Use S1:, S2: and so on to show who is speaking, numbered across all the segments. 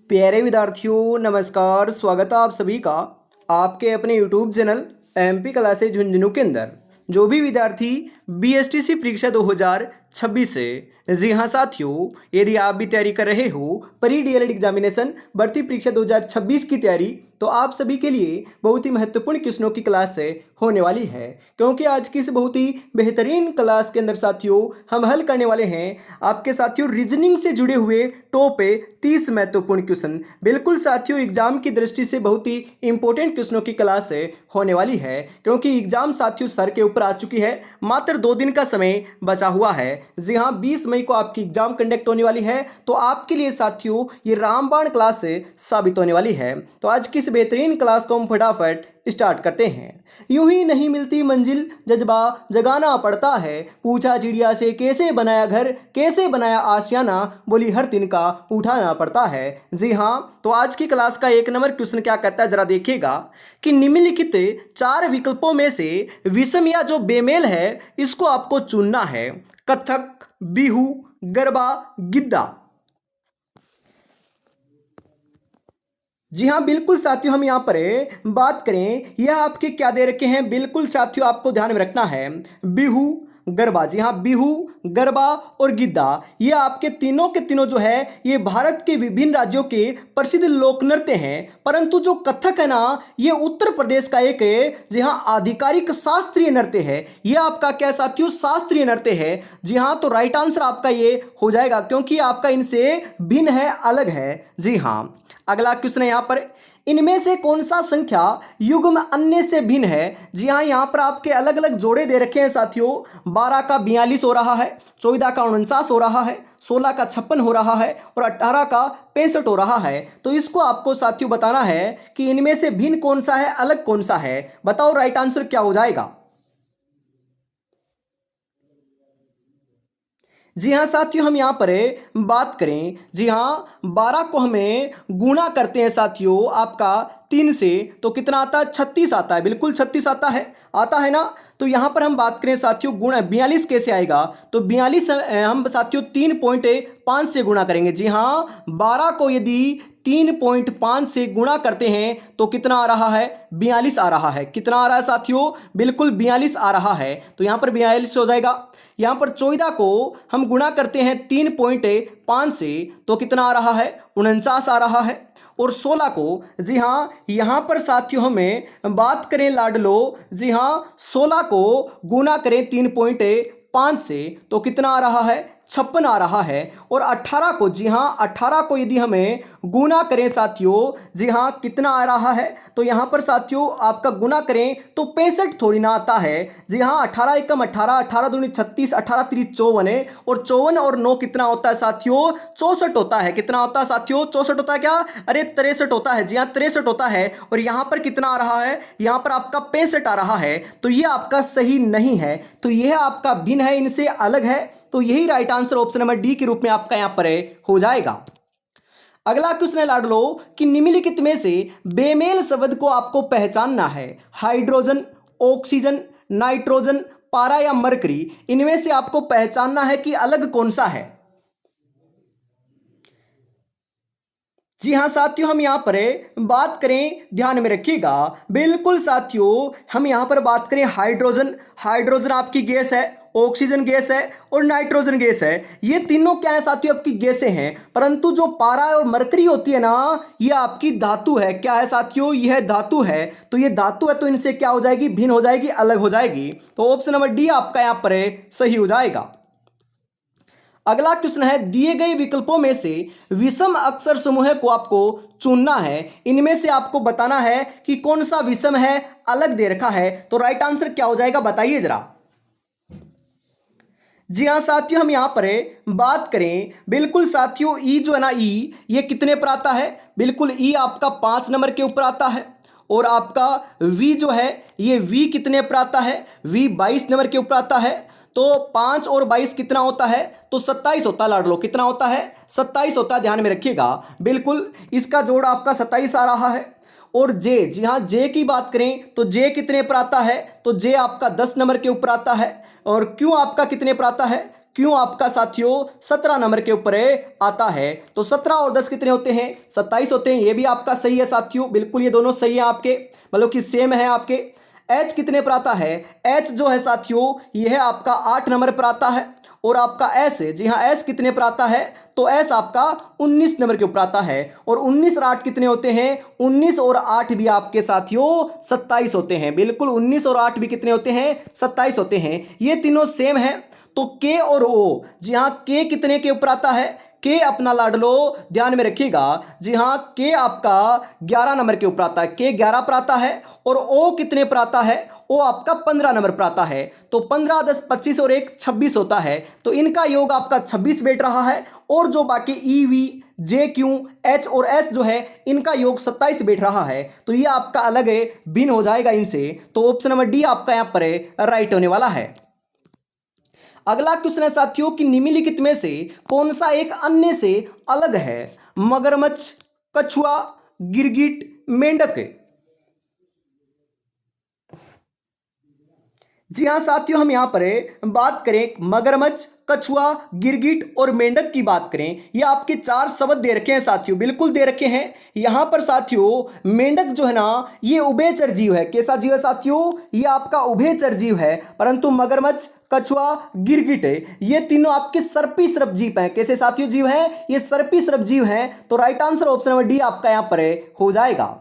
S1: प्यारे विद्यार्थियों नमस्कार। स्वागत है आप सभी का आपके अपने YouTube channel MP classes Jhunjhunu के अंदर। जो भी विद्यार्थी बीएसटीसी परीक्षा 2026 से, जी हाँ साथियों, यदि आप भी तैयारी कर रहे हो प्री डीएलएड एग्जामिनेशन भर्ती परीक्षा 2026 की तैयारी, तो आप सभी के लिए बहुत ही महत्वपूर्ण क्वेश्चनों की क्लास से होने वाली है। क्योंकि आज की इस बहुत ही बेहतरीन क्लास के अंदर साथियों हम हल करने वाले हैं आपके साथियों रीजनिंग से जुड़े हुए टॉप 30 महत्वपूर्ण क्वेश्चन। बिल्कुल साथियों एग्जाम की दृष्टि से बहुत ही इंपॉर्टेंट क्वेश्चनों की क्लास से होने वाली है। क्योंकि एग्जाम साथियों सर के ऊपर आ चुकी है, मात्र 2 दिन का समय बचा हुआ है। जी हाँ, 20 मई को आपकी एग्जाम कंडक्ट होने वाली है। तो आपके लिए साथियों ये रामबाण क्लास से साबित होने वाली है। तो आज की इस बेहतरीन क्लास को हम फटाफट स्टार्ट करते हैं। यूं ही नहीं मिलती मंजिल, जज्बा जगाना पड़ता है। पूछा चिड़िया से कैसे बनाया घर, कैसे बनाया आशियाना, बोली हर तिनका उठाना पड़ता है। जी हाँ, तो आज की क्लास का 1 नंबर क्वेश्चन क्या कहता है, जरा देखिएगा कि निम्नलिखित 4 विकल्पों में से विषम या जो बेमेल है इसको आपको चुनना है। कथक, बिहू, गरबा, गिद्दा। जी हाँ बिल्कुल साथियों, हम यहाँ पर बात करें यह आपके क्या दे रखे हैं। बिल्कुल साथियों आपको ध्यान में रखना है बिहू, गरबा। जी हाँ, बिहू, गरबा और गिद्दा ये आपके तीनों के तीनों जो है ये भारत के विभिन्न राज्यों के प्रसिद्ध लोक नृत्य हैं। परंतु जो कथक है ना, ये उत्तर प्रदेश का एक जी हाँ आधिकारिक शास्त्रीय नृत्य है। ये आपका क्या साथियों, शास्त्रीय नृत्य है। जी हाँ, तो राइट आंसर आपका ये हो जाएगा क्योंकि आपका इनसे भिन्न है, अलग है। जी हाँ, अगला क्वेश्चन है यहाँ पर, इनमें से कौन सा संख्या युग्म अन्य से भिन्न है। जी हाँ, यहाँ पर आपके अलग अलग जोड़े दे रखे हैं साथियों। 12 का 42 हो रहा है, 14 का 49 हो रहा है, 16 का 56 हो रहा है और 18 का 65 हो रहा है। तो इसको आपको साथियों बताना है कि इनमें से भिन्न कौन सा है, अलग कौन सा है। बताओ राइट आंसर क्या हो जाएगा। जी हाँ साथियों, हम यहाँ पर बात करें, जी हाँ 12 को हमें गुणा करते हैं साथियों आपका 3 से, तो कितना आता है, 36 आता है। बिल्कुल 36 आता है ना। तो यहाँ पर हम बात करें साथियों गुणा 42 कैसे आएगा, तो 42 हम साथियों 3.5 से गुणा करेंगे। जी हाँ, 12 को यदि 3.5 से गुणा करते हैं तो कितना आ रहा है, 42 आ रहा है। कितना आ रहा है साथियों, बिल्कुल 42 आ रहा है। तो यहाँ पर 42 हो जाएगा। यहाँ पर 14 को हम गुणा करते हैं 3.5 से, तो कितना आ रहा है, 49 आ रहा है। और 16 को, जी हाँ यहाँ पर साथियों हमें बात करें लाडलो, जी हाँ 16 को गुणा करें 3.5 से, तो कितना आ रहा है, 56 आ रहा है। और 18 को, जी हाँ 18 को यदि हमें गुना करें साथियों, जी हाँ कितना आ रहा है, तो यहाँ पर साथियों आपका गुना करें तो 65 थोड़ी ना आता है। जी हाँ, 18 एकम 18, 18 दूनी 36, 18 3 54 है। और 54 और 9 कितना होता है साथियों, 64 होता है। कितना होता है साथियों, 64 होता है क्या, अरे 63 होता है। जी हाँ 63 होता है। और यहाँ पर कितना आ रहा है, यहाँ पर आपका 65 आ रहा है। तो ये आपका सही नहीं है, तो यह आपका भिन्न है, इनसे अलग है। तो यही right answer option number D के रूप में आपका यहां पर हो जाएगा। अगला क्वेश्चन है लाडलो कि निम्नलिखित में से बेमेल शब्द को आपको पहचानना है। हाइड्रोजन, ऑक्सीजन, नाइट्रोजन, पारा या मरकरी, इनमें से आपको पहचानना है कि अलग कौन सा है। जी हाँ साथियों, हम यहाँ पर बात करें, ध्यान में रखिएगा। बिल्कुल साथियों, हम यहाँ पर बात करें हाइड्रोजन, हाइड्रोजन आपकी गैस है, ऑक्सीजन गैस है और नाइट्रोजन गैस है। ये तीनों क्या है साथियों, आपकी गैसें हैं। परंतु जो पारा और मरकरी होती है ना, ये आपकी धातु है। क्या है साथियों, यह धातु है। तो ये धातु है, तो इनसे क्या हो जाएगी, भिन्न हो जाएगी, अलग हो जाएगी। तो ऑप्शन नंबर डी आपका यहाँ पर सही हो जाएगा। अगला क्वेश्चन है, दिए गए विकल्पों में से विषम अक्षर समूह को आपको चुनना है। इनमें से आपको बताना है कि कौन सा विषम है, अलग दे रखा है। तो राइट आंसर क्या हो जाएगा, बताइए जरा। जी हाँ साथियों, हम यहां पर बात करें, बिल्कुल साथियों ई जो है ना, ई ये कितने पर आता है, बिल्कुल ई आपका 5 नंबर के ऊपर आता है। और आपका वी जो है ये वी कितने पर आता है, वी 22 नंबर के ऊपर आता है। तो 5 और 22 कितना होता है, तो 27 होता है लाडलो। कितना होता है, 27 होता है, ध्यान में रखिएगा। बिल्कुल इसका जोड़ आपका 27 आ रहा है। और जे, जी हाँ जे की बात करें तो जे कितने पर आता है, तो जे आपका 10 नंबर के ऊपर आता है। और क्यों आपका कितने पर आता है, क्यों आपका साथियों 17 नंबर के ऊपर आता है। तो 17 और 10 कितने होते हैं, 27 होते हैं। ये भी आपका सही है साथियों, बिल्कुल ये दोनों सही है आपके, मतलब कि सेम है आपके। एच कितने पर आता है, एच जो है साथियों यह आपका 8 नंबर पर आता है। और आपका एस, जी हाँ एस कितने पर आता है, तो एस आपका 19 नंबर के ऊपर आता है। और 19 और 8 कितने होते हैं, 19 और 8 भी आपके साथियों 27 होते हैं। बिल्कुल 19 और 8 भी कितने होते हैं, 27 होते हैं। ये तीनों सेम है। तो के और ओ, जी हाँ के कितने के ऊपर आता है, के अपना लाडलो ध्यान में रखिएगा, जी हाँ के आपका 11 नंबर के ऊपर आता है, के 11 पर आता है। और ओ कितने पर आता है, ओ आपका 15 नंबर पर आता है। तो 15 10 25 और 1 26 होता है। तो इनका योग आपका 26 बैठ रहा है। और जो बाकी ई वी जे क्यू एच और एस जो है इनका योग 27 बैठ रहा है। तो ये आपका अलग है, भिन्न हो जाएगा इनसे। तो ऑप्शन नंबर डी आपका यहां पर राइट होने वाला है। अगला क्वेश्चन है साथियों कि निम्नलिखित में से कौन सा एक अन्य से अलग है, मगरमच्छ, कछुआ, गिरगिट, मेंढक। जी हाँ साथियों, हम यहां पर बात करें मगरमच्छ, कछुआ, गिरगिट और मेंढक की बात करें, ये आपके 4 शब्द दे रखे हैं साथियों, बिल्कुल दे रखे हैं। यहां पर साथियों मेंढक जो है ना ये उभयचर जीव है। कैसा जीव है साथियों, ये आपका उभयचर जीव है। परंतु मगरमच्छ, कछुआ, गिरगिट ये तीनों आपके सर्पीसृप जीव हैं। कैसे साथियों जीव हैं, ये सर्पीसृप जीव हैं। तो right answer option number D आपका यहां पर हो जाएगा।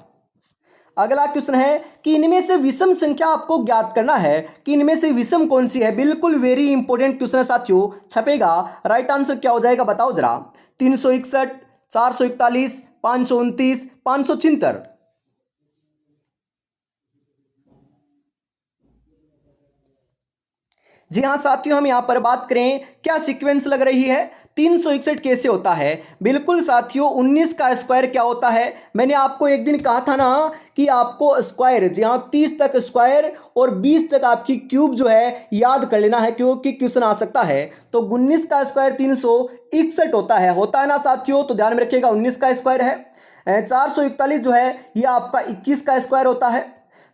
S1: अगला क्वेश्चन है कि इनमें से विषम संख्या आपको ज्ञात करना है कि इनमें से विषम कौन सी है। बिल्कुल वेरी इंपॉर्टेंट क्वेश्चन है साथियों, छपेगा। राइट आंसर क्या हो जाएगा बताओ जरा, 361, 441, 529, 576। जी हाँ साथियों, हम यहां पर बात करें क्या सीक्वेंस लग रही है, 361 कैसे होता है। बिल्कुल साथियों 19 का स्क्वायर क्या होता है, मैंने आपको एक दिन कहा था ना कि आपको स्क्वायर, जी हाँ 30 तक स्क्वायर और 20 तक आपकी क्यूब जो है याद कर लेना है, क्योंकि क्वेश्चन आ सकता है। तो 19 का स्क्वायर 361 होता है ना साथियों, तो ध्यान में रखिएगा 19 का स्क्वायर है। 441 जो है यह आपका 21 का स्क्वायर होता है।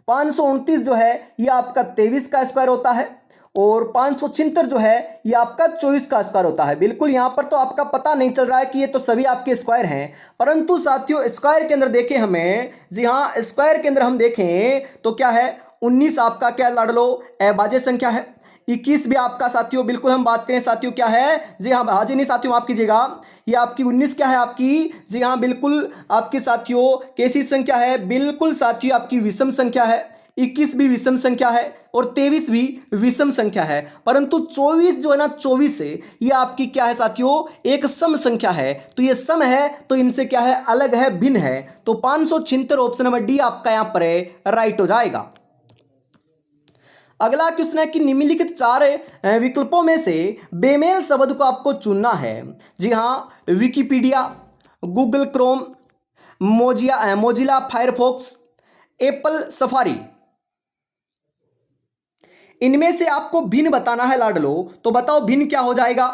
S1: 529 जो है यह आपका 23 का स्क्वायर होता है। और 576 जो है ये आपका 24 का स्क्वायर होता है। बिल्कुल यहां पर तो आपका पता नहीं चल रहा है कि ये तो सभी आपके स्क्वायर हैं, परंतु साथियों स्क्वायर के अंदर देखें हमें, जी हां स्क्वायर के अंदर हम देखें तो क्या है, 19 आपका क्या लाडलो अभाज्य संख्या है। 21 भी आपका साथियों, बिल्कुल हम बात करें साथियों क्या है, जी हाँ भाज्य नहीं साथियों माफ कीजिएगा, ये आपकी 19 क्या है आपकी, जी हाँ बिल्कुल आपकी साथियों कैसी संख्या है, बिल्कुल साथियों आपकी विषम संख्या है। 21 भी विषम संख्या है और 23 भी विषम संख्या है। परंतु 24 जो है ना 24 से ये आपकी क्या है साथियों, एक सम संख्या है। तो ये सम है तो इनसे क्या है, अलग है, भिन्न है। तो 576 ऑप्शन नंबर डी आपका यहां पर राइट हो जाएगा। अगला क्वेश्चन है कि निम्नलिखित 4 विकल्पों में से बेमेल शब्द को आपको चुनना है। जी हां Wikipedia, Google Chrome, Mozilla Firefox, Apple safari. इनमें से आपको भिन्न बताना है लाडलो, तो बताओ भिन्न क्या हो जाएगा।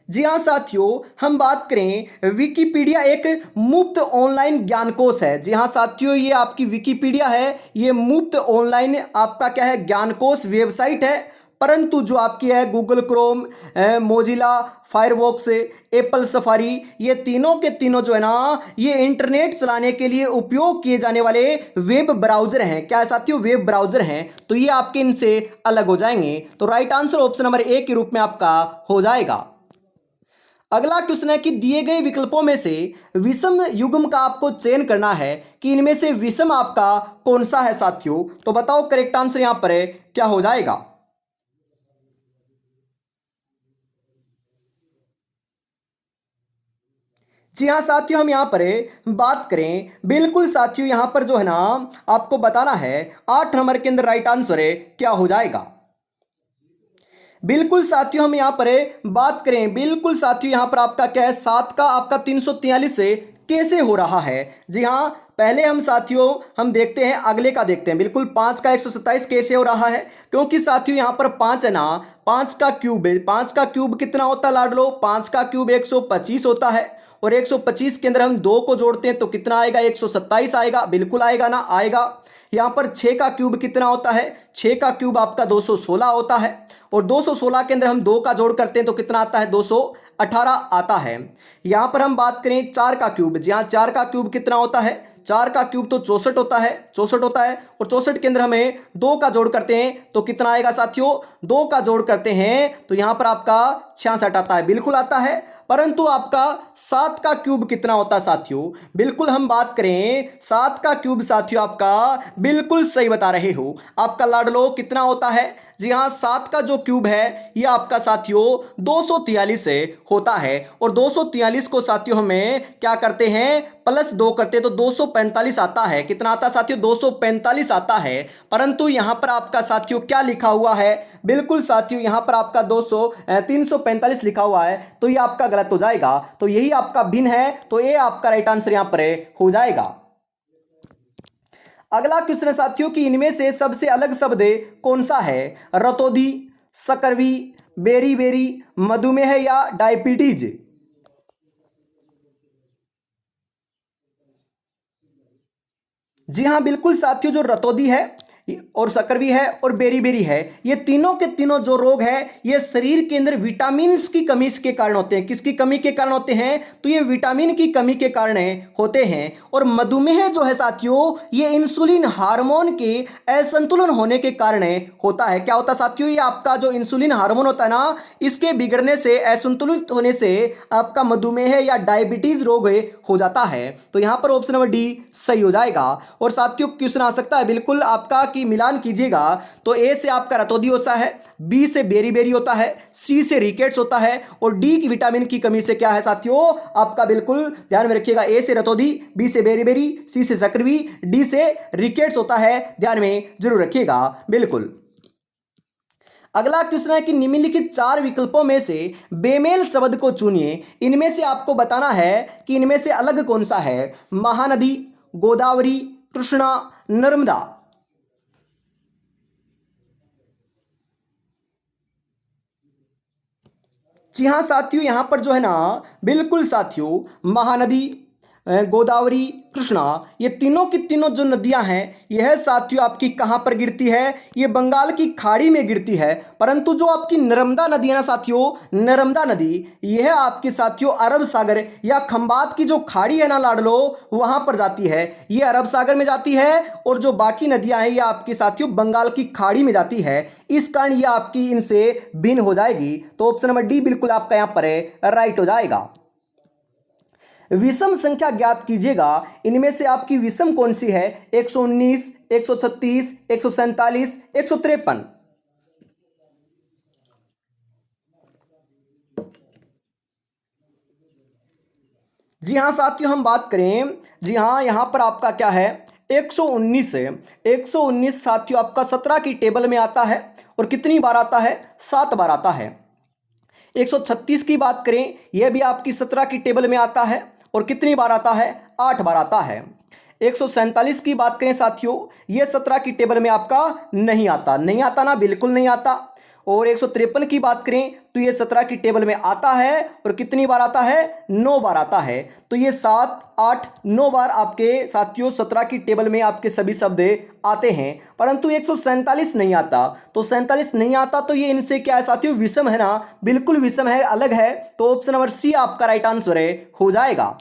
S1: जी हाँ साथियों, हम बात करें विकिपीडिया एक मुफ्त ऑनलाइन ज्ञानकोश है। जी हाँ साथियों, ये आपकी विकिपीडिया है, ये मुफ्त ऑनलाइन आपका क्या है ज्ञानकोश वेबसाइट है। परंतु जो आपकी है Google Chrome, Mozilla Firefox, Apple safari, ये तीनों के तीनों जो है ना ये इंटरनेट चलाने के लिए उपयोग किए जाने वाले वेब ब्राउजर हैं। क्या है साथियों, वेब ब्राउजर हैं। तो ये आपके इनसे अलग हो जाएंगे। तो right answer option number A के रूप में आपका हो जाएगा। अगला क्वेश्चन है कि दिए गए विकल्पों में से विषम युग्म का आपको चयन करना है कि इनमें से विषम आपका कौन सा है साथियों। तो बताओ करेक्ट आंसर यहां पर क्या हो जाएगा। जी हाँ साथियों, हम यहां पर बात करें, बिल्कुल साथियों यहां पर जो है ना आपको बताना है 8 नंबर के अंदर राइट आंसर क्या हो जाएगा। बिल्कुल साथियों, हम यहां पर बात करें, बिल्कुल साथियों यहां पर आपका क्या है 7 का आपका 343 से कैसे हो रहा है? जी हाँ, पहले हम साथियों हम देखते हैं, अगले का देखते हैं। बिल्कुल 5 का 127 कैसे हो रहा है? क्योंकि साथियों यहाँ पर 5 है ना, 5 का क्यूब है। 5 का क्यूब कितना होता है लाडलो? 5 का क्यूब 125 होता है, और 125 के अंदर हम 2 को जोड़ते हैं तो कितना आएगा? 127 आएगा। बिल्कुल आएगा ना, आएगा। यहाँ पर 6 का क्यूब कितना होता है? 6 का क्यूब आपका 216 होता है, और 216 के अंदर हम 2 का जोड़ करते हैं तो कितना आता है? 218 आता है। यहाँ पर हम बात करें 4 का क्यूब। जी हाँ, 4 का क्यूब कितना होता है? 4 का क्यूब तो 64 होता है, 64 होता है, और 64 के अंदर हमें 2 का जोड़ करते हैं तो कितना आएगा साथियों? 2 का जोड़ करते हैं तो यहाँ पर आपका 66 आता है। बिल्कुल आता है। परंतु आपका 7 का क्यूब कितना होता है साथियों? बिल्कुल हम बात करें 7 का क्यूब साथियों, आपका बिल्कुल सही बता रहे हो, आपका लाडलो कितना होता है? जी हाँ, 7 का जो क्यूब है ये आपका साथियों 243 से होता है, और 243 को साथियों हमें क्या करते हैं? प्लस 2 करते हैं तो 245 आता है। कितना आता है साथियों? 245 आता है। परंतु यहां पर आपका साथियों क्या लिखा हुआ है? बिल्कुल साथियों यहां पर आपका 345 लिखा हुआ है, तो ये आपका गलत हो जाएगा। तो यही आपका भिन्न है, तो ये आपका राइट आंसर यहां पर हो जाएगा। अगला क्वेश्चन है साथियों कि इनमें से सबसे अलग शब्द कौन सा है? रतौंधी, सकरवी, बेरी बेरी, मधुमेह या डायबिटीज? जी हाँ, बिल्कुल साथियों, जो रतौंधी है और सकरवी है और बेरी बेरी है, ये तीनों के तीनों जो रोग है ये शरीर के अंदर विटामिन की कमी के कारण होते हैं। किसकी कमी के कारण होते हैं? तो ये विटामिन की कमी के कारण होते हैं। और मधुमेह जो है साथियों, ये इंसुलिन हार्मोन के असंतुलन होने के कारण होता है। क्या होता है साथियों? ये आपका जो इंसुलिन हार्मोन होता है ना, इसके बिगड़ने से, असंतुलित होने से आपका मधुमेह या डायबिटीज रोग हो जाता है। तो यहां पर ऑप्शन नंबर डी सही हो जाएगा। और साथियों क्वेश्चन आ सकता है बिल्कुल आपका कि मिलान कीजिएगा तो ए से आपका रतौंधी होता है, बी से बेरी बेरी होता है, सी से रिकेट्स होता है, और डी की विटामिन की कमी से क्या है साथियों? आपका बिल्कुल ध्यान में रखिएगा, ए से रतौंधी, बी से बेरी बेरी, सी से सकरवी, डी से रिकेट्स होता है। ध्यान में जरूर रखिएगा। बिल्कुल। अगला क्वेश्चन है कि निम्नलिखित 4 विकल्पों में से बेमेल शब्द को चुनिए। इनमें से आपको बताना है कि इनमें से अलग कौन सा है? महानदी, गोदावरी, कृष्णा, नर्मदा। जी हाँ साथियों, यहां पर जो है ना, बिल्कुल साथियों महानदी, गोदावरी, कृष्णा, ये तीनों की तीनों जो नदियां हैं यह साथियों आपकी कहां पर गिरती है? ये बंगाल की खाड़ी में गिरती है। परंतु जो आपकी नर्मदा नदी है ना साथियों, नर्मदा नदी, यह आपकी साथियों अरब सागर या खंबात की जो खाड़ी है ना लाडलो, वहां पर जाती है। ये अरब सागर में जाती है, और जो बाकी नदियां हैं ये आपकी साथियों बंगाल की खाड़ी में जाती है। इस कारण ये आपकी इनसे भिन्न हो जाएगी। तो ऑप्शन नंबर डी बिल्कुल आपका यहां पर राइट हो जाएगा। विषम संख्या ज्ञात कीजिएगा। इनमें से आपकी विषम कौन सी है? 119, 136, 147, 153। जी हाँ साथियों, हम बात करें, जी हाँ यहां पर आपका क्या है? 119 है। 119 साथियों आपका 17 की टेबल में आता है, और कितनी बार आता है? 7 बार आता है। 136 की बात करें, यह भी आपकी 17 की टेबल में आता है, और कितनी बार आता है? 8 बार आता है। 147 की बात करें साथियों, यह 17 की टेबल में आपका नहीं आता। नहीं आता ना, बिल्कुल नहीं आता। और 153 की बात करें तो ये 17 की टेबल में आता है, और कितनी बार आता है? 9 बार आता है। तो ये 7, 8, 9 बार आपके साथियों 17 की टेबल में आपके सभी शब्द आते हैं। परंतु 147 नहीं आता। तो 47 नहीं आता तो ये इनसे क्या है साथियों? विषम है ना, बिल्कुल विषम है, अलग है। तो ऑप्शन नंबर सी आपका राइट आंसर हो जाएगा।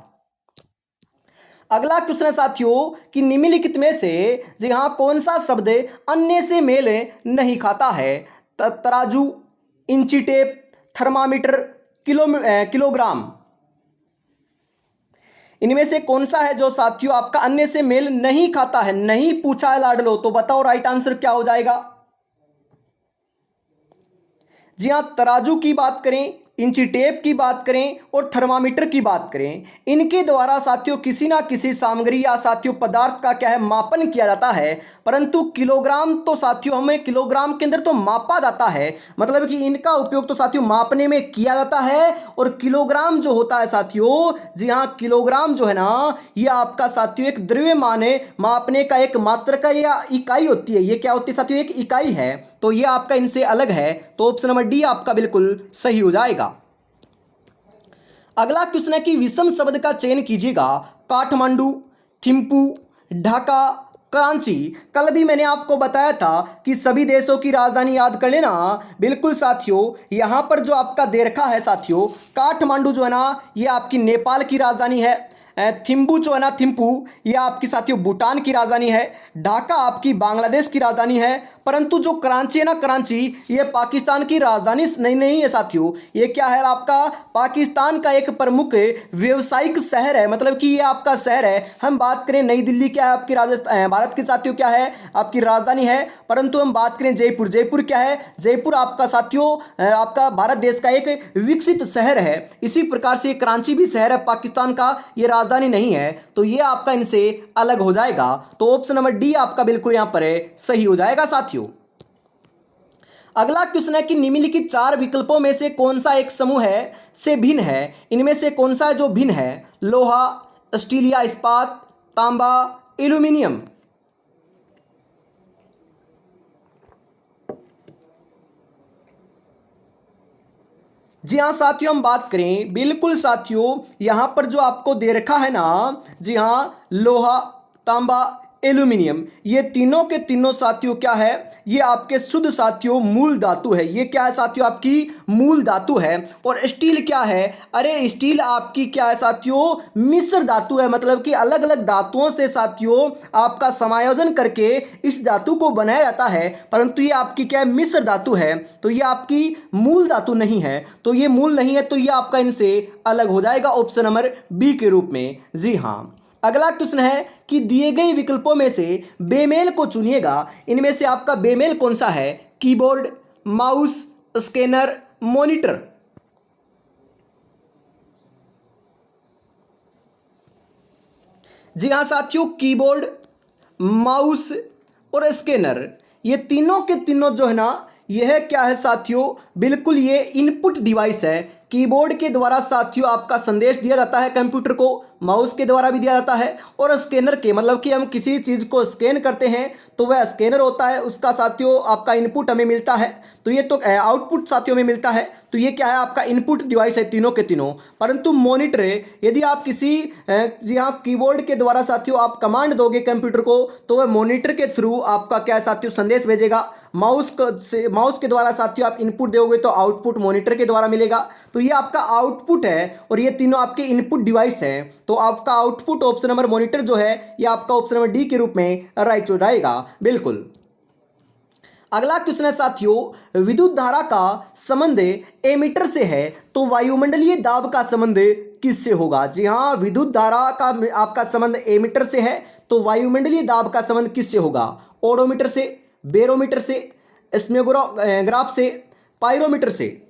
S1: अगला क्वेश्चन है साथियों कि निम्नलिखित में से जी हाँ कौन सा शब्द अन्य से मेल नहीं खाता है? तराजू, इंची टेप, थर्मामीटर, किलोग्राम। इनमें से कौन सा है जो साथियों आपका अन्य से मेल नहीं खाता है? नहीं पूछा है लाडलो, तो बताओ राइट आंसर क्या हो जाएगा? जी हां, तराजू की बात करें इंची टेप की बात करें और थर्मामीटर की बात करें, इनके द्वारा साथियों किसी ना किसी सामग्री या साथियों पदार्थ का क्या है मापन किया जाता है। परंतु किलोग्राम तो साथियों हमें किलोग्राम के अंदर तो मापा जाता है, मतलब कि इनका उपयोग तो साथियों मापने में किया जाता है। और किलोग्राम जो होता है साथियों, जी हाँ, किलोग्राम जो है ना, यह आपका साथियों एक द्रव्यमान मापने का एक मात्रक या इकाई होती है। ये क्या होती है साथियों, एक इकाई है। तो ये आपका इनसे अलग है, तो ऑप्शन नंबर डी आपका बिल्कुल सही हो जाएगा। अगला क्वेश्चन है कि विषम शब्द का चयन कीजिएगा। काठमांडू, थिम्पू, ढाका, कराची। कल भी मैंने आपको बताया था कि सभी देशों की राजधानी याद कर लेना। बिल्कुल साथियों, यहां पर जो आपका दे रखा है साथियों, काठमांडू जो है ना, ये आपकी नेपाल की राजधानी है। थिम्पू जो है ना, थिम्पू, यह आपकी साथियों भूटान की राजधानी है। ढाका आपकी बांग्लादेश की राजधानी है। परंतु जो कराची है ना, कराची, ये पाकिस्तान की राजधानी नहीं है साथियों। ये क्या है आपका, पाकिस्तान का एक प्रमुख व्यावसायिक शहर है, मतलब कि ये आपका शहर है। हम बात करें नई दिल्ली, क्या है आपकी राजस्थान भारत की साथियों क्या है आपकी राजधानी है। परंतु हम बात करें जयपुर, जयपुर क्या है, जयपुर आपका साथियों आपका भारत देश का एक विकसित शहर है। इसी प्रकार से कराची भी शहर है पाकिस्तान का, ये राजधानी नहीं है। तो ये आपका इनसे अलग हो जाएगा। तो ऑप्शन नंबर डी आपका बिल्कुल यहां पर सही हो जाएगा साथियों। अगला क्वेश्चन है कि निम्नलिखित चार विकल्पों में से कौन सा एक समूह है से भिन्न है। इनमें से कौन सा जो भिन्न है, लोहा, स्टील या इस्पात, तांबा, एल्यूमिनियम। जी हाँ साथियों, हम बात करें, बिल्कुल साथियों यहां पर जो आपको दे रखा है ना, जी हाँ, लोहा, तांबा, एल्यूमिनियम, ये तीनों के तीनों साथियों क्या है, ये आपके शुद्ध साथियों मूल धातु है। ये क्या है साथियों, आपकी मूल धातु है। और स्टील क्या है, अरे स्टील आपकी क्या है साथियों, मिश्र धातु है, मतलब कि अलग अलग धातुओं से साथियों आपका समायोजन करके इस धातु को बनाया जाता है। परंतु ये आपकी क्या है, मिश्र धातु है। तो ये आपकी मूल धातु नहीं है, तो ये मूल नहीं है, तो ये आपका इनसे अलग हो जाएगा ऑप्शन नंबर बी के रूप में। जी हाँ। अगला क्वेश्चन है कि दिए गए विकल्पों में से बेमेल को चुनिएगा। इनमें से आपका बेमेल कौन सा है, कीबोर्ड, माउस, स्कैनर, मॉनिटर। जी हाँ साथियों, कीबोर्ड, माउस और स्कैनर, ये तीनों के तीनों जो है ना, यह क्या है साथियों, बिल्कुल ये इनपुट डिवाइस है। कीबोर्ड के द्वारा साथियों आपका संदेश दिया जाता है कंप्यूटर को, माउस के द्वारा भी दिया जाता है, और स्कैनर के मतलब कि हम किसी चीज़ को स्कैन करते हैं तो वह स्कैनर होता है, उसका साथियों आपका इनपुट हमें मिलता है। तो ये तो आउटपुट साथियों में मिलता है। तो ये क्या है, आपका इनपुट डिवाइस है तीनों के तीनों। परंतु मॉनिटर, यदि आप किसी यहाँ कीबोर्ड के द्वारा साथियों आप कमांड दोगे कंप्यूटर को, तो वह मॉनिटर के थ्रू आपका क्या है साथियों संदेश भेजेगा। माउस के द्वारा साथियों आप इनपुट दोगे तो आउटपुट मॉनिटर के द्वारा मिलेगा। तो ये आपका आउटपुट है और ये तीनों आपके इनपुट डिवाइस हैं। तो आपका आउटपुट ऑप्शन नंबर मॉनिटर जो है, ये आपका ऑप्शन नंबर डी के रूप में राइट हो जाएगा बिल्कुल। अगला क्वेश्चन है साथियों, विद्युत धारा का संबंध एमीटर से है, तो वायुमंडलीय दाब का संबंध किससे होगा। जी हाँ, विद्युत धारा का आपका संबंध एमीटर से है, तो वायुमंडलीय दाब का संबंध किससे होगा, ओडोमीटर से, बेरोमीटर से, स्मेग्राफ से, पायरोमीटर से।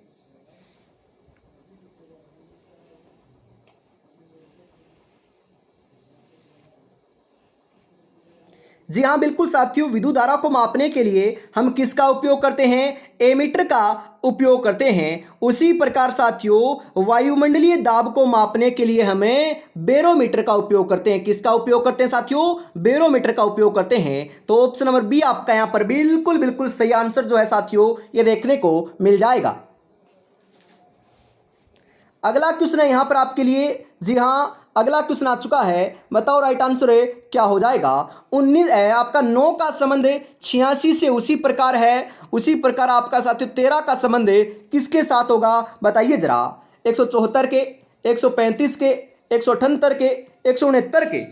S1: जी हाँ बिल्कुल साथियों, विद्युत धारा को मापने के लिए हम किसका उपयोग करते हैं, एमीटर का उपयोग करते हैं। उसी प्रकार साथियों वायुमंडलीय दाब को मापने के लिए हमें बेरोमीटर का उपयोग करते हैं। किसका उपयोग करते हैं साथियों, बेरोमीटर का उपयोग करते हैं। तो ऑप्शन नंबर बी आपका यहां पर बिल्कुल बिल्कुल सही आंसर जो है साथियों, ये देखने को मिल जाएगा। अगला क्वेश्चन है यहां पर आपके लिए, जी हाँ, अगला क्वेश्चन आ चुका है, बताओ राइट आंसर क्या हो जाएगा। 19 आपका 9 का संबंध 86 से उसी प्रकार है, उसी प्रकार आपका साथियों 13 का संबंध किसके साथ होगा, बताइए जरा। 174 के, 135 के, 178 के, 169 के।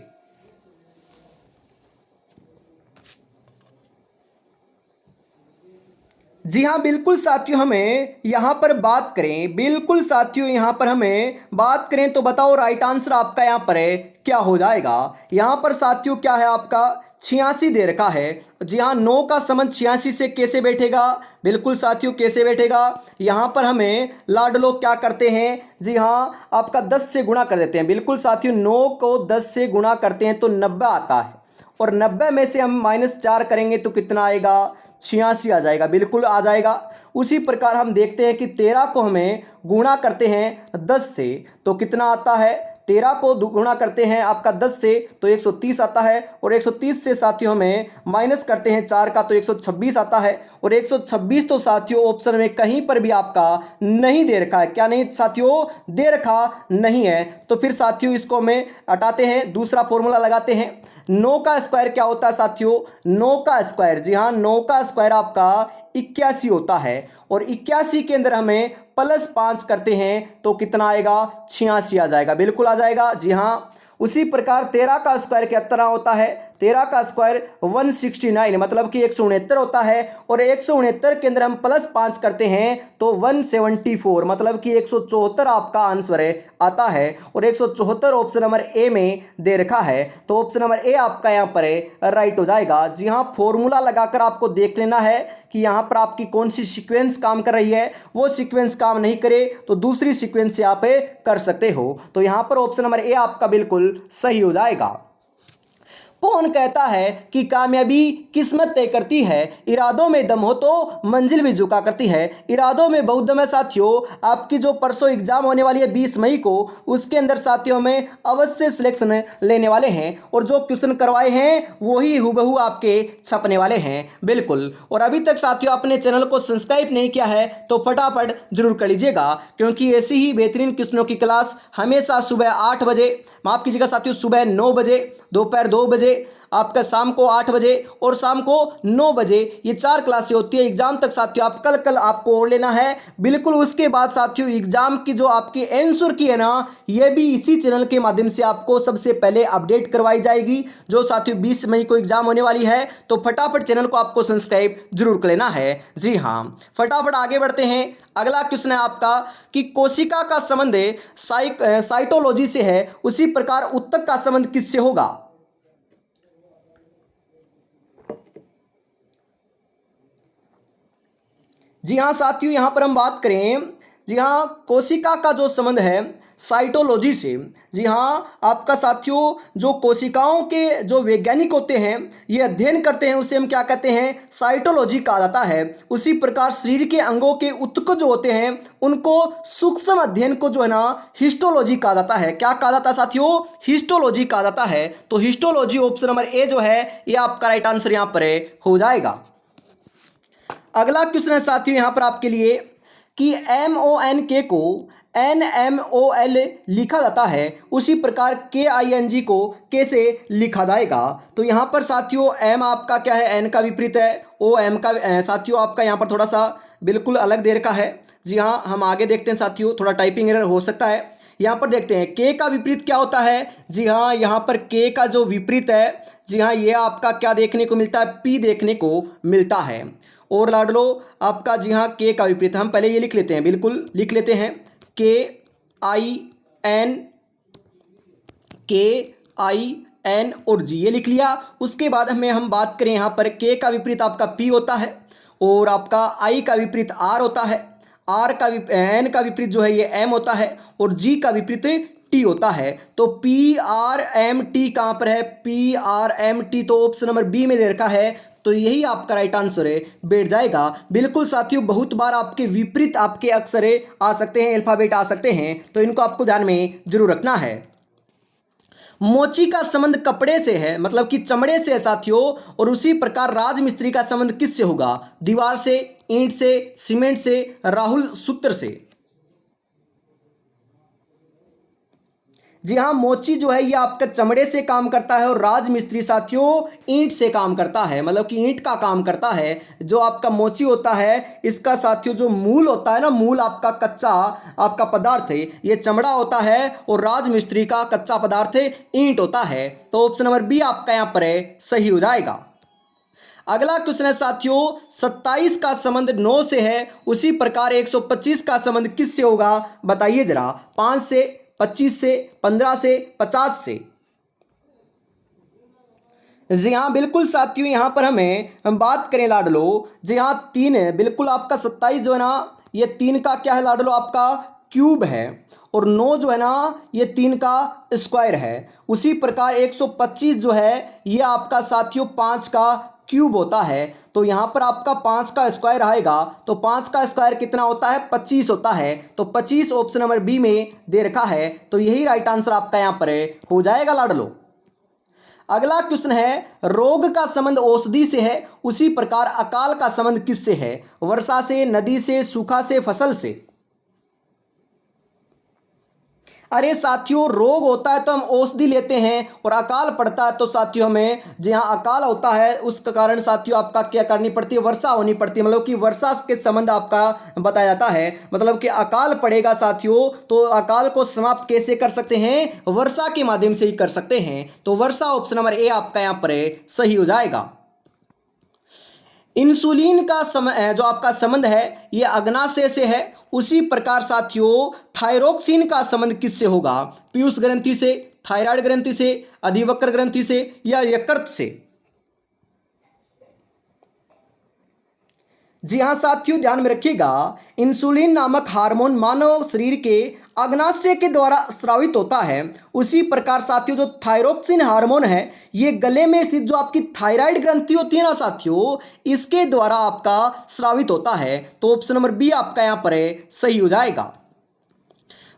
S1: जी हाँ बिल्कुल साथियों, हमें यहाँ पर बात करें, बिल्कुल साथियों यहाँ पर हमें बात करें तो बताओ राइट आंसर आपका यहाँ पर है क्या हो जाएगा। यहाँ पर साथियों क्या है आपका 86 दे रखा है। जी हाँ, 9 का संबंध 86 से कैसे बैठेगा? बिल्कुल साथियों, कैसे बैठेगा? यहाँ पर हमें लाडलो क्या करते हैं? जी हाँ, आपका 10 से गुणा कर देते हैं। बिल्कुल साथियों, 9 को 10 से गुणा करते हैं तो 90 आता है, और 90 में से हम -4 करेंगे तो कितना आएगा? 86 आ जाएगा। बिल्कुल आ जाएगा। उसी प्रकार हम देखते हैं कि 13 को हमें गुणा करते हैं 10 से तो कितना आता है? 13 को गुणा करते हैं आपका 10 से तो 130 आता है, और 130 से साथियों हमें माइनस करते हैं 4 का तो 126 आता है। और 126 तो साथियों ऑप्शन में कहीं पर भी आपका नहीं दे रखा है। क्या नहीं साथियों? दे रखा नहीं है। तो फिर साथियों इसको हमें हटाते हैं, दूसरा फॉर्मूला लगाते हैं। 9 का स्क्वायर क्या होता है साथियों? 9 का स्क्वायर, जी हाँ, 9 का स्क्वायर आपका 81 होता है, और 81 के अंदर हमें +5 करते हैं तो कितना आएगा? 86 आ जाएगा। बिल्कुल आ जाएगा। जी हाँ, उसी प्रकार 13 का स्क्वायर क्या तरह होता है? 13 का स्क्वायर 169 मतलब कि 169 होता है, और 169 के अंदर हम +5 करते हैं तो 174 मतलब कि 174 आपका आंसर आता है। और 174 ऑप्शन नंबर ए में दे रखा है, तो ऑप्शन नंबर ए आपका यहाँ पर राइट हो जाएगा। जी हाँ, फॉर्मूला लगाकर आपको देख लेना है कि यहाँ पर आपकी कौन सी सीक्वेंस काम कर रही है। वो सीक्वेंस काम नहीं करे तो दूसरी सीक्वेंस से आप कर सकते हो। तो यहाँ पर ऑप्शन नंबर ए आपका बिल्कुल सही हो जाएगा। कौन कहता है कि कामयाबी किस्मत तय करती है, इरादों में दम हो तो मंजिल भी झुका करती है। इरादों में बहुत दम है साथियों। आपकी जो परसों एग्जाम होने वाली है 20 मई को, उसके अंदर साथियों में अवश्य सिलेक्शन लेने वाले हैं, और जो क्वेश्चन करवाए हैं वही हुबहू आपके छपने वाले हैं। बिल्कुल। और अभी तक साथियों अपने चैनल को सब्सक्राइब नहीं किया है तो फटाफट जरूर कर लीजिएगा, क्योंकि ऐसी ही बेहतरीन क्वेश्चनों की क्लास हमेशा सुबह 8 बजे, माफ कीजिएगा साथियों, सुबह 9 बजे, दोपहर 2 बजे, आपका शाम को 8 बजे और शाम को 9 बजे, ये 4 क्लासें होती है एग्जाम तक साथियों। आप कल आपको और लेना है। बिल्कुल उसके बाद साथियों एग्जाम की जो आपकी आंसर की है ना, ये भी इसी चैनल के माध्यम से आपको सबसे पहले अपडेट करवाई जाएगी। जो साथियों 20 मई को एग्जाम होने वाली है, तो फटाफट चैनल को आपको सब्सक्राइब जरूर कर लेना है। जी हाँ, फटाफट आगे बढ़ते हैं। अगला क्वेश्चन है आपका कि कोशिका का संबंध साइटोलॉजी से है, उसी प्रकार उत्तक का संबंध किससे होगा? जी हाँ साथियों, यहां पर हम बात करें, जी हाँ, कोशिका का जो संबंध है साइटोलॉजी से। जी हाँ, आपका साथियों जो कोशिकाओं के जो वैज्ञानिक होते हैं ये अध्ययन करते हैं, उसे हम क्या कहते हैं? साइटोलॉजी कहा जाता है। उसी प्रकार शरीर के अंगों के उत्तक जो होते हैं उनको सूक्ष्म अध्ययन को जो है ना हिस्टोलॉजी कहा जाता है। क्या कहा जाता है साथियों? हिस्टोलॉजी कहा जाता है। तो हिस्टोलॉजी ऑप्शन नंबर ए जो है ये आपका राइट आंसर यहां पर हो जाएगा। अगला क्वेश्चन है साथियों यहां पर आपके लिए कि MONK को NMOL लिखा जाता है, उसी प्रकार KING को कैसे लिखा जाएगा? तो यहां पर साथियों M आपका क्या है? N का विपरीत है। OM का साथियों आपका यहां पर थोड़ा सा बिल्कुल अलग दे रखा है। जी हाँ, हम आगे देखते हैं साथियों, थोड़ा टाइपिंग एरर हो सकता है। यहाँ पर देखते हैं K का विपरीत क्या होता है। जी हाँ, यहाँ पर K का जो विपरीत है, जी हाँ, ये आपका क्या देखने को मिलता है? P देखने को मिलता है। और लाडलो आपका जी हाँ K का विपरीत, हम पहले ये लिख लेते हैं, बिल्कुल लिख लेते हैं KIN और G, ये लिख लिया। उसके बाद हम बात करें यहाँ पर K का विपरीत आपका P होता है, और आपका I का विपरीत R होता है, N का विपरीत जो है ये M होता है, और G का विपरीत T होता है। तो PRMT कहाँ पर है? PRMT तो ऑप्शन नंबर बी में दे रखा है, तो यही आपका राइट आंसर है, बैठ जाएगा। बिल्कुल साथियों, बहुत बार आपके विपरीत आपके अक्षर आ सकते हैं, अल्फाबेट आ सकते हैं, तो इनको आपको ध्यान में जरूर रखना है। मोची का संबंध कपड़े से है, मतलब कि चमड़े से है साथियों, और उसी प्रकार राजमिस्त्री का संबंध किससे होगा? दीवार से, ईंट से, सीमेंट से, राहुल सूत्र से। जी हाँ, मोची जो है ये आपका चमड़े से काम करता है, और राजमिस्त्री साथियों ईंट से काम करता है, मतलब कि ईंट का काम करता है। जो आपका मोची होता है इसका साथियों जो मूल होता है ना, मूल आपका कच्चा आपका पदार्थ है ये चमड़ा होता है, और राजमिस्त्री का कच्चा पदार्थ ईंट होता है। तो ऑप्शन नंबर बी आपका यहाँ पर सही हो जाएगा। अगला क्वेश्चन है साथियों 27 का संबंध 9 से है, उसी प्रकार 125 का संबंध किससे होगा? बताइए जरा। 5 से, 25 से, 15 से, 50 से। जी हाँ बिल्कुल साथियों, यहाँ पर हम बात करें लाडलो, जी हाँ 3 है बिल्कुल आपका 27 जो है ना ये 3 का क्या है लाडलो आपका क्यूब है, और 9 जो है ना ये 3 का स्क्वायर है। उसी प्रकार 125 जो है ये आपका साथियों 5 का क्यूब होता है। तो यहाँ पर आपका 5 का स्क्वायर आएगा, तो 5 का स्क्वायर कितना होता है 25 होता है। तो 25 ऑप्शन नंबर बी में दे रखा है, तो यही राइट आंसर आपका यहाँ पर हो जाएगा लाडलो। अगला क्वेश्चन है, रोग का संबंध औषधि से है, उसी प्रकार अकाल का संबंध किससे है? वर्षा से, नदी से, सूखा से, फसल से। अरे साथियों रोग होता है तो हम औषधि लेते हैं, और अकाल पड़ता है तो साथियों हमें जी हाँ अकाल होता है उसके कारण साथियों आपका क्या करनी पड़ती है, वर्षा होनी पड़ती है। मतलब कि वर्षा के संबंध आपका बताया जाता है, मतलब कि अकाल पड़ेगा साथियों तो अकाल को समाप्त कैसे कर सकते हैं? वर्षा के माध्यम से ही कर सकते हैं। तो वर्षा ऑप्शन नंबर ए आपका यहाँ पर सही हो जाएगा। इंसुलिन का जो आपका संबंध है ये अग्नाशय से है, उसी प्रकार साथियों थायरोक्सिन का संबंध किससे होगा? पीयूष ग्रंथि से, थायराइड ग्रंथि से, अधिवक्र ग्रंथि से, या यकृत से। जी हाँ साथियों ध्यान में रखिएगा, इंसुलिन नामक हार्मोन मानव शरीर के अग्नाशय के द्वारा स्रावित होता है। उसी प्रकार साथियों जो थायरोक्सिन हार्मोन है ये गले में स्थित जो आपकी थायराइड ग्रंथि होती है ना साथियों इसके द्वारा आपका स्रावित होता है। तो ऑप्शन नंबर बी आपका यहाँ पर सही हो जाएगा।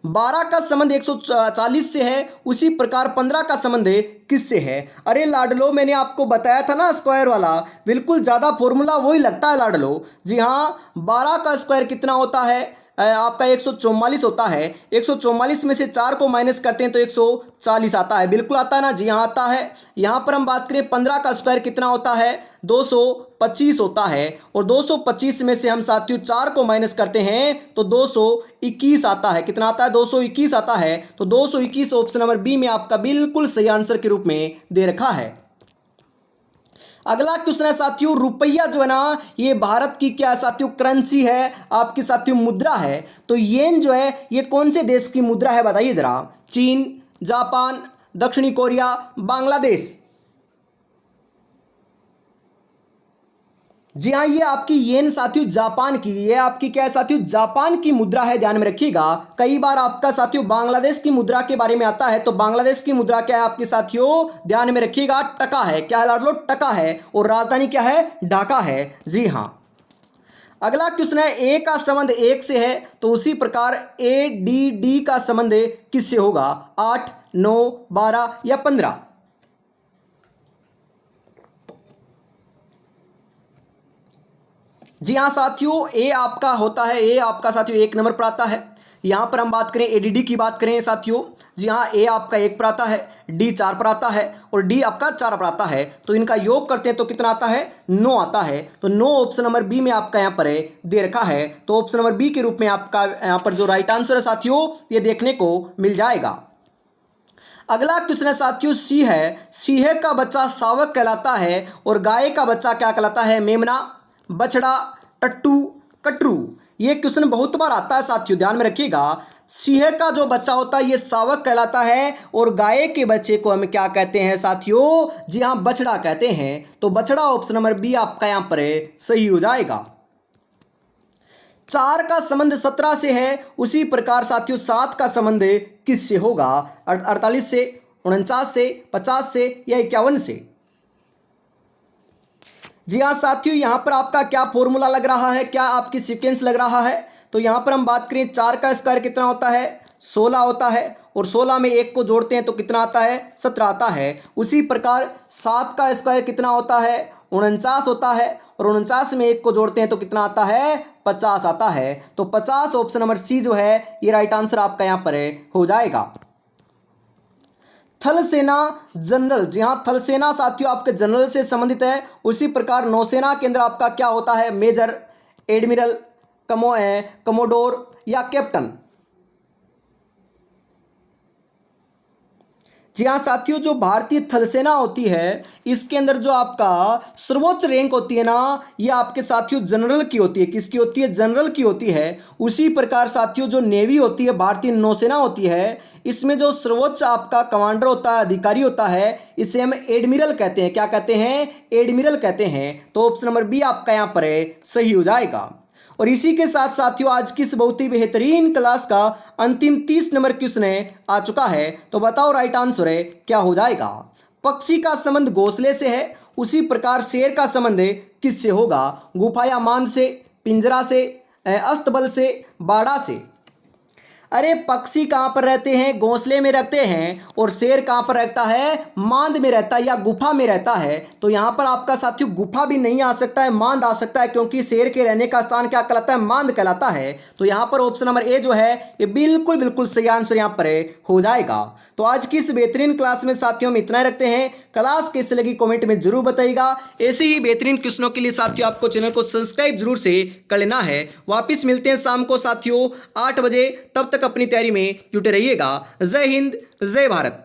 S1: 12 का संबंध 140 से है, उसी प्रकार 15 का संबंध किससे है? अरे लाडलो मैंने आपको बताया था ना स्क्वायर वाला, बिल्कुल ज़्यादा फॉर्मूला वही लगता है लाडलो। जी हाँ 12 का स्क्वायर कितना होता है? आपका 144 होता है। 144 में से 4 को माइनस करते हैं तो 140 आता है, बिल्कुल आता है ना? जी हाँ आता है। यहाँ पर हम बात करें 15 का स्क्वायर कितना होता है? 225 होता है, और 225 में से हम साथियों 4 को माइनस करते हैं तो 221 आता है। कितना आता है? 221 आता है। तो 221 ऑप्शन नंबर बी में आपका बिल्कुल सही आंसर के रूप में दे रखा है। अगला क्वेश्चन है साथियों, रुपया जो है ना ये भारत की क्या है साथियों? करेंसी है, आपकी साथियों मुद्रा है। तो येन जो है ये कौन से देश की मुद्रा है बताइए जरा? चीन, जापान, दक्षिणी कोरिया, बांग्लादेश। जी हाँ ये आपकी येन साथियों जापान की, ये आपकी क्या है साथियों? जापान की मुद्रा है, ध्यान में रखिएगा। कई बार आपका साथियों बांग्लादेश की मुद्रा के बारे में आता है, तो बांग्लादेश की मुद्रा क्या है आपके साथियों? ध्यान में रखिएगा टका है। क्या है लाडलो? टका है, और राजधानी क्या है? ढाका है। जी हाँ। अगला क्वेश्चन है, ए का संबंध 1 से है, तो उसी प्रकार ए डी डी का संबंध किससे होगा? 8, 9, 12 या 15। जी हाँ साथियों ए आपका होता है, ए आपका साथियों 1 नंबर पर आता है। यहाँ पर हम बात करें एडीडी की बात करें साथियों, जी हाँ ए आपका 1 पर आता है, डी 4 पर आता है, और डी आपका 4 पर आता है। तो इनका योग करते हैं तो कितना आता है? 9 आता है। तो 9 ऑप्शन नंबर बी में आपका यहाँ पर दे रखा है। तो ऑप्शन नंबर बी के रूप में आपका यहाँ पर जो राइट आंसर है साथियों ये देखने को मिल जाएगा। अगला क्वेश्चन है साथियों सी है, सीहे का बच्चा सावक कहलाता है, और गाय का बच्चा क्या कहलाता है? मेमना, बछड़ा, टट्टू, कटरू। ये क्वेश्चन बहुत बार आता है साथियों, ध्यान में रखिएगा। सिंह का जो बच्चा होता है ये सावक कहलाता है, और गाय के बच्चे को हम क्या कहते हैं साथियों? जी हाँ बछड़ा कहते हैं। तो बछड़ा ऑप्शन नंबर बी आपका यहां पर सही हो जाएगा। 4 का संबंध 17 से है, उसी प्रकार साथियों 7 का संबंध किससे होगा? 48 से, 49 से, 50 से, या 51 से। जी हाँ साथियों यहाँ पर आपका क्या फॉर्मूला लग रहा है, क्या आपकी सीक्वेंस लग रहा है? तो यहाँ पर हम बात करें 4 का स्क्वायर कितना होता है? 16 होता है, और 16 में 1 को जोड़ते हैं तो कितना आता है? 17 आता है। उसी प्रकार 7 का स्क्वायर कितना होता है? 49 होता है, और 49 में 1 को जोड़ते हैं तो कितना आता है? 50 आता है। तो 50 ऑप्शन नंबर सी जो है ये राइट आंसर आपका यहाँ पर हो जाएगा। थल सेना जनरल, जी हाँ थल सेना साथियों आपके जनरल से संबंधित है। उसी प्रकार नौसेना के अंदर आपका क्या होता है? मेजर, एडमिरल, कमोडोर या कैप्टन। जी हाँ साथियों, जो भारतीय थल सेना होती है इसके अंदर जो आपका सर्वोच्च रैंक होती है ना, ये आपके साथियों जनरल की होती है। किसकी होती है? जनरल की होती है। उसी प्रकार साथियों जो नेवी होती है, भारतीय नौसेना होती है, इसमें जो सर्वोच्च आपका कमांडर होता है, अधिकारी होता है, इसे हम एडमिरल कहते हैं। क्या कहते हैं? एडमिरल कहते हैं। तो ऑप्शन नंबर बी आपका यहाँ पर सही हो जाएगा। और इसी के साथ साथियों आज की इस बहुत ही बेहतरीन क्लास का अंतिम 30 नंबर क्वेश्चन आ चुका है। तो बताओ राइट आंसर क्या हो जाएगा? पक्षी का संबंध घोंसले से है, उसी प्रकार शेर का संबंध किससे होगा? गुफा या मांद से, पिंजरा से, अस्तबल से, बाड़ा से? अरे पक्षी कहाँ पर रहते हैं? घोंसले में रहते हैं। और शेर कहाँ पर रहता है? मांद में रहता है या गुफा में रहता है। तो यहाँ पर आपका साथियों गुफा भी नहीं आ सकता है, मांद आ सकता है, क्योंकि शेर के रहने का स्थान क्या कहलाता है? मांद कहलाता है। तो यहाँ पर ऑप्शन नंबर ए जो है ये बिल्कुल बिल्कुल सही आंसर यहाँ पर हो जाएगा। तो आज की इस बेहतरीन क्लास में साथियों हम इतना ही रखते हैं। क्लास कैसे लगी कमेंट में जरूर बताइएगा। ऐसे ही बेहतरीन क्वेश्चनों के लिए साथियों आपको चैनल को सब्सक्राइब जरूर से कर लेना है। वापिस मिलते हैं शाम को साथियों 8 बजे। तब तक अपनी तैयारी में जुटे रहिएगा। जय हिंद, जय भारत।